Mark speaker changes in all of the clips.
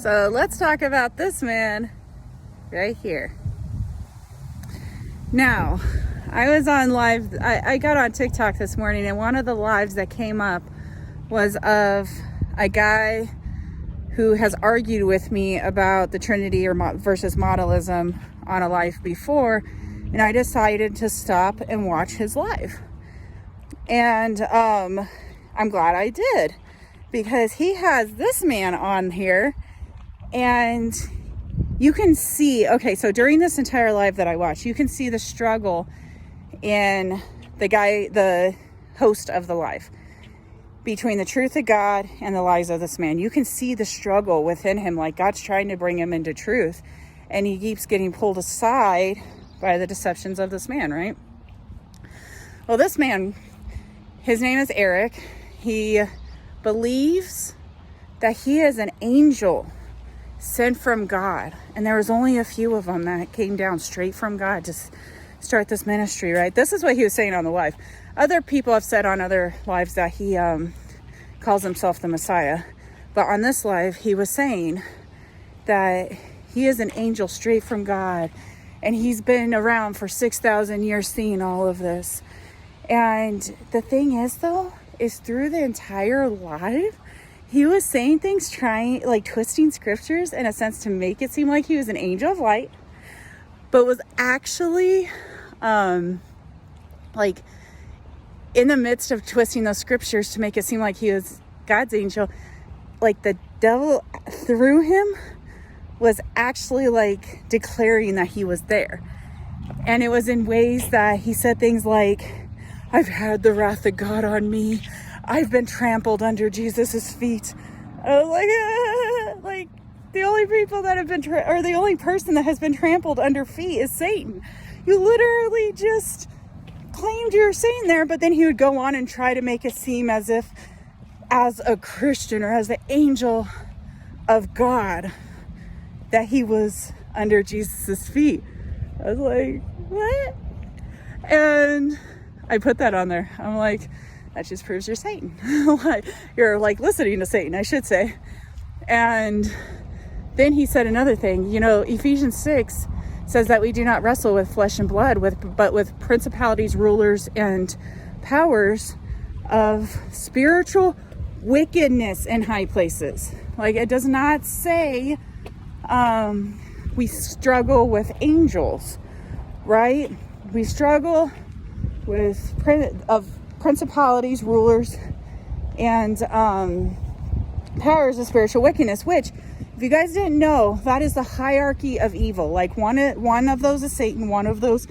Speaker 1: So let's talk about this man right here. Now, I was on live, I got on TikTok this morning, and one of the lives that came up was of a guy who has argued with me about the Trinity versus modalism on a live before, and I decided to stop and watch his live. And I'm glad I did, because he has this man on here, and you can see, okay, so during this entire live that I watched, you can see the struggle in the host of the live, between the truth of God and the lies of this man. You can see the struggle within him, like God's trying to bring him into truth, and he keeps getting pulled aside by the deceptions of this man, right? Well, this man, his name is Eric. He believes that he is an angel sent from God, and there was only a few of them that came down straight from God to start this ministry, right? This is what he was saying on the live. Other people have said on other lives that he calls himself the Messiah, but on this live he was saying that he is an angel straight from God, and he's been around for 6,000 years seeing all of this. And the thing is, though, is through the entire live, he was saying things, twisting scriptures in a sense to make it seem like he was an angel of light, but was actually in the midst of twisting those scriptures to make it seem like he was God's angel, like the devil through him was actually declaring that he was there. And it was in ways that he said things like, I've had the wrath of God on me. I've been trampled under Jesus's feet. I was like the only people that have been, the only person that has been trampled under feet is Satan. You literally just claimed you were saying there, but then he would go on and try to make it seem as if, as a Christian or as the angel of God, that he was under Jesus's feet. I was like, what? And I put that on there. I'm like, that just proves you're Satan. You're listening to Satan, I should say. And then he said another thing. Ephesians 6 says that we do not wrestle with flesh and blood, but with principalities, rulers, and powers of spiritual wickedness in high places. It does not say we struggle with angels, right? We struggle with principalities, rulers, and powers of spiritual wickedness, which, if you guys didn't know, that is the hierarchy of evil. One of those is Satan, one of those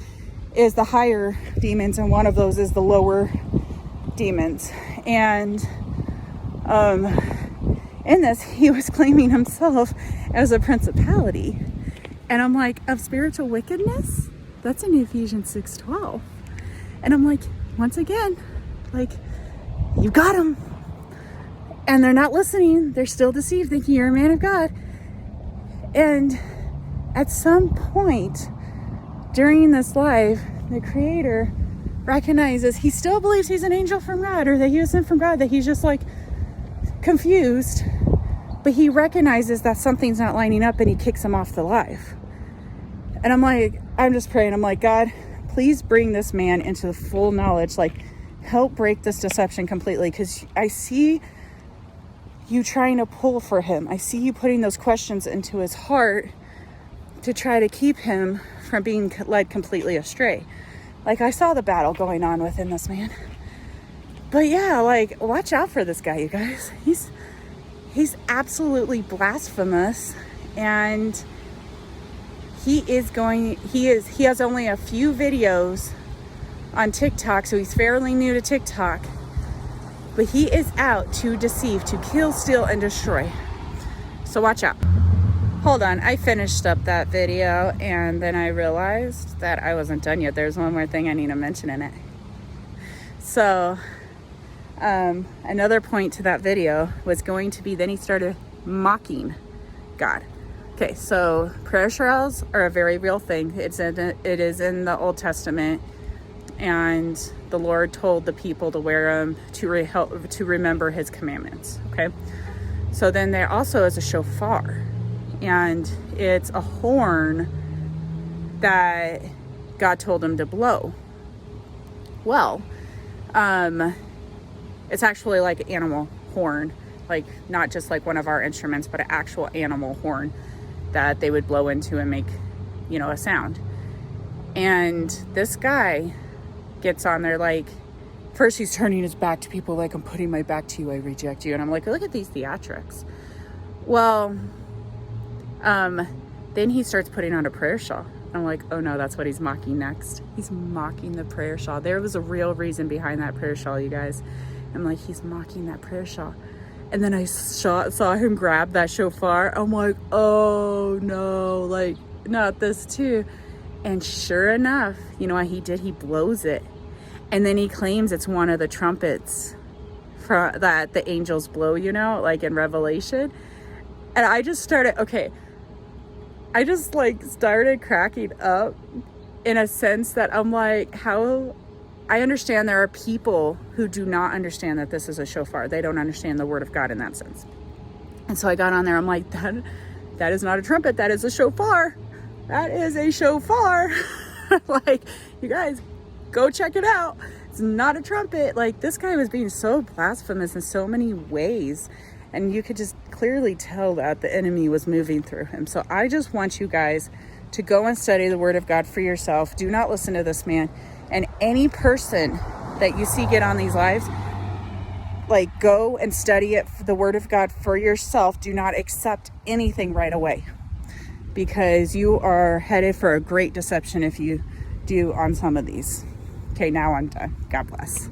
Speaker 1: is the higher demons, and one of those is the lower demons. And in this, he was claiming himself as a principality. And I'm like, of spiritual wickedness? That's in Ephesians 6:12. And I'm like, once again, you got them. And they're not listening. They're still deceived, thinking you're a man of God. And at some point during this live, the Creator recognizes he still believes he's an angel from God, or that he was sent from God, that he's just confused. But he recognizes that something's not lining up, and he kicks him off the live. And I'm just praying. I'm like, God, please bring this man into the full knowledge. Help break this deception completely, because I see you trying to pull for him. I see you putting those questions into his heart to try to keep him from being led completely astray. I saw the battle going on within this man. But yeah, watch out for this guy, you guys. He's absolutely blasphemous, and he has only a few videos on TikTok, so he's fairly new to TikTok, but he is out to deceive, to kill, steal, and destroy. So watch out. Hold on, I finished up that video, and then I realized that I wasn't done yet. There's one more thing I need to mention in it. So another point to that video was going to be, then he started mocking God. Okay, so prayer shawls are a very real thing. It is in the Old Testament, and the Lord told the people to wear them to remember his commandments. Okay, so then there also is a shofar. and it's a horn that God told him to blow. Well, it's actually like an animal horn, like not just like one of our instruments, but an actual animal horn that they would blow into and make, you know, a sound. And this guy gets on there, like, first he's turning his back to people, like, I'm putting my back to you, I reject you. And I'm like, look at these theatrics. Well, then he starts putting on a prayer shawl. I'm like, oh no, that's what he's mocking next. He's mocking the prayer shawl. There was a real reason behind that prayer shawl, you guys. I'm like, he's mocking that prayer shawl. And then I saw him grab that shofar. I'm like, oh no, like, not this too. And sure enough, you know what he did? He blows it. And then he claims it's one of the trumpets that the angels blow, you know, like in Revelation. And I just started cracking up in a sense that I'm like, how I understand there are people who do not understand that this is a shofar. They don't understand the word of God in that sense. And so I got on there. I'm like, that is not a trumpet. That is a shofar. That is a shofar. Like, you guys, go check it out. It's not a trumpet. Like, this guy was being so blasphemous in so many ways. And you could just clearly tell that the enemy was moving through him. So I just want you guys to go and study the word of God for yourself. Do not listen to this man. And any person that you see get on these lives, like, go and study it, the word of God for yourself. Do not accept anything right away, because you are headed for a great deception if you do on some of these. Okay, now I'm done. God bless.